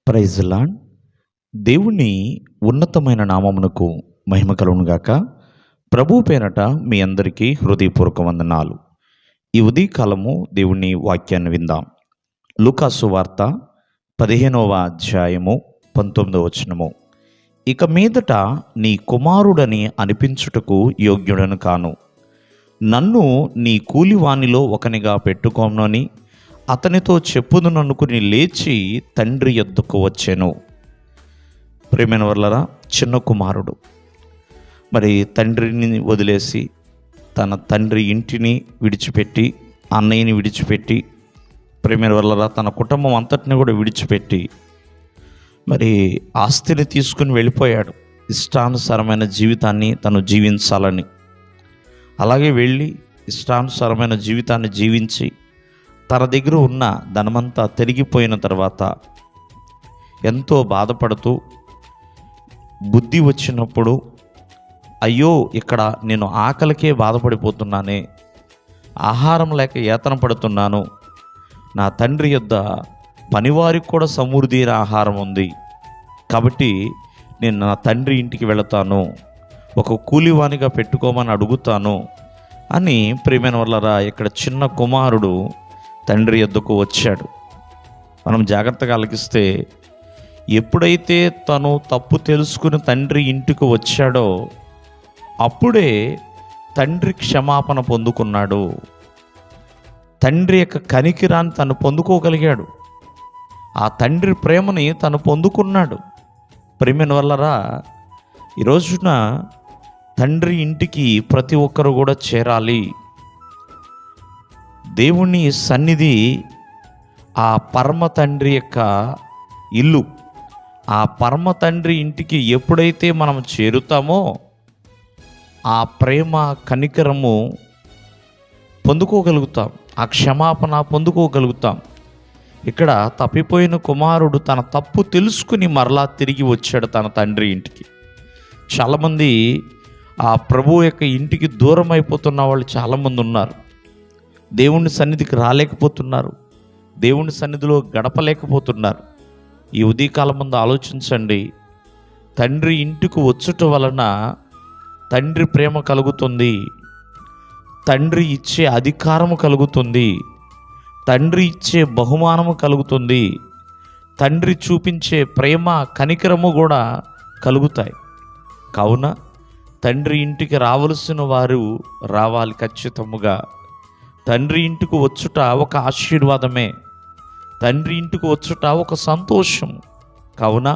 Praise lord. దేవుని ఉన్నతమైన నామమునకు మహిమ కలుగునుగాక. ప్రభు పేరట మీ అందరికీ హృదయపూర్వక వందనాలు. ఈ ఉదయకాలము దేవుని వాక్యాన్ని విందాం. లూకాసు వార్త 15వ అధ్యాయము 19వ వచనము. ఇక మీదట నీ కుమారుడని అనిపించుటకు యోగ్యుడను కాను, నన్ను నీ కూలివానిలో ఒకనిగా పెట్టుకోనని అతనితో చెప్పుదుననుకుని లేచి తండ్రి యొద్దకు వచ్చెను. ప్రియమైన వర్లరా, చిన్న కుమారుడు మరి తండ్రిని వదిలేసి తన తండ్రి ఇంటిని విడిచిపెట్టి, అన్నయ్యని విడిచిపెట్టి, ప్రియమైన వర్లరా తన కుటుంబం అంతటిని కూడా విడిచిపెట్టి మరి ఆస్తిని తీసుకుని వెళ్ళిపోయాడు. ఇష్టానుసారమైన జీవితాన్ని తను జీవించాలని. అలాగే వెళ్ళి ఇష్టానుసారమైన జీవితాన్ని జీవించి తన దగ్గర ఉన్న ధనమంతా తిరిగిపోయిన తర్వాత ఎంతో బాధపడుతూ బుద్ధి వచ్చినప్పుడు, అయ్యో ఇక్కడ నేను ఆకలికే బాధపడిపోతున్నానే, ఆహారం లేక యాతన పడుతున్నాను, నా తండ్రి యొద్ద పనివారికి కూడా సమృద్ధి ఆహారం ఉంది కాబట్టి నేను నా తండ్రి ఇంటికి వెళతాను, ఒక కూలివానిగా పెట్టుకోమని అడుగుతాను అని ప్రియమైన వాళ్ళరా ఇక్కడ చిన్న కుమారుడు తండ్రి యొద్దకు వచ్చాడు. మనం జాగ్రత్తగా ఆలకిస్తే ఎప్పుడైతే తను తప్పు తెలుసుకుని తండ్రి ఇంటికి వచ్చాడో అప్పుడే తండ్రి క్షమాపణ పొందుకున్నాడు. తండ్రి యొక్క కనికిరాన్ని తను పొందుకోగలిగాడు. ఆ తండ్రి ప్రేమని తను పొందుకున్నాడు. ప్రేమ వల్లరా ఈ రోజున తండ్రి ఇంటికి ప్రతి ఒక్కరు కూడా చేరాలి. దేవుని సన్నిధి ఆ పరమ తండ్రి యొక్క ఇల్లు. ఆ పరమ తండ్రి ఇంటికి ఎప్పుడైతే మనం చేరుతామో ఆ ప్రేమ కనికరము పొందుకోగలుగుతాం, ఆ క్షమాపణ పొందుకోగలుగుతాం. ఇక్కడ తప్పిపోయిన కుమారుడు తన తప్పు తెలుసుకుని మరలా తిరిగి వచ్చాడు తన తండ్రి ఇంటికి. చాలామంది ఆ ప్రభు యొక్క ఇంటికి దూరం అయిపోతున్న వాళ్ళు చాలామంది ఉన్నారు. దేవుని సన్నిధికి రాలేకపోతున్నారు, దేవుని సన్నిధిలో గడపలేకపోతున్నారు. ఈ ఉదయకాలం ముందు ఆలోచించండి. తండ్రి ఇంటికి వచ్చుట వలన తండ్రి ప్రేమ కలుగుతుంది, తండ్రి ఇచ్చే అధికారము కలుగుతుంది, తండ్రి ఇచ్చే బహుమానము కలుగుతుంది, తండ్రి చూపించే ప్రేమ కనికరము కూడా కలుగుతాయి. కావున తండ్రి ఇంటికి రావలసిన వారు రావాలి ఖచ్చితముగా. తండ్రి ఇంటికి వచ్చుట ఒక ఆశీర్వాదమే, తండ్రి ఇంటికి వచ్చుట ఒక సంతోషం. కావున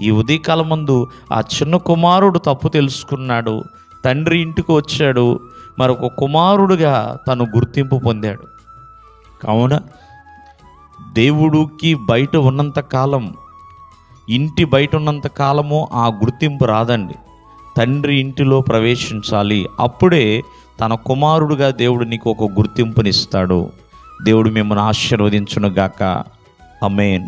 ఈ ఉదయకాలం ముందు ఆ చిన్న కుమారుడు తప్పు తెలుసుకున్నాడు, తండ్రి ఇంటికి వచ్చాడు, మరొక కుమారుడుగా తను గుర్తింపు పొందాడు. కావున దేవుడికి బయట ఉన్నంత కాలం, ఇంటి బయట ఉన్నంత కాలము ఆ గుర్తింపు రాదండి. తండ్రి ఇంటిలో ప్రవేశించాలి, అప్పుడే తన కుమారుడుగా దేవుడు నీకు ఒక గుర్తింపునిస్తాడు. దేవుడు మిమ్మల్ని ఆశీర్వదించును గాక. ఆమేన్.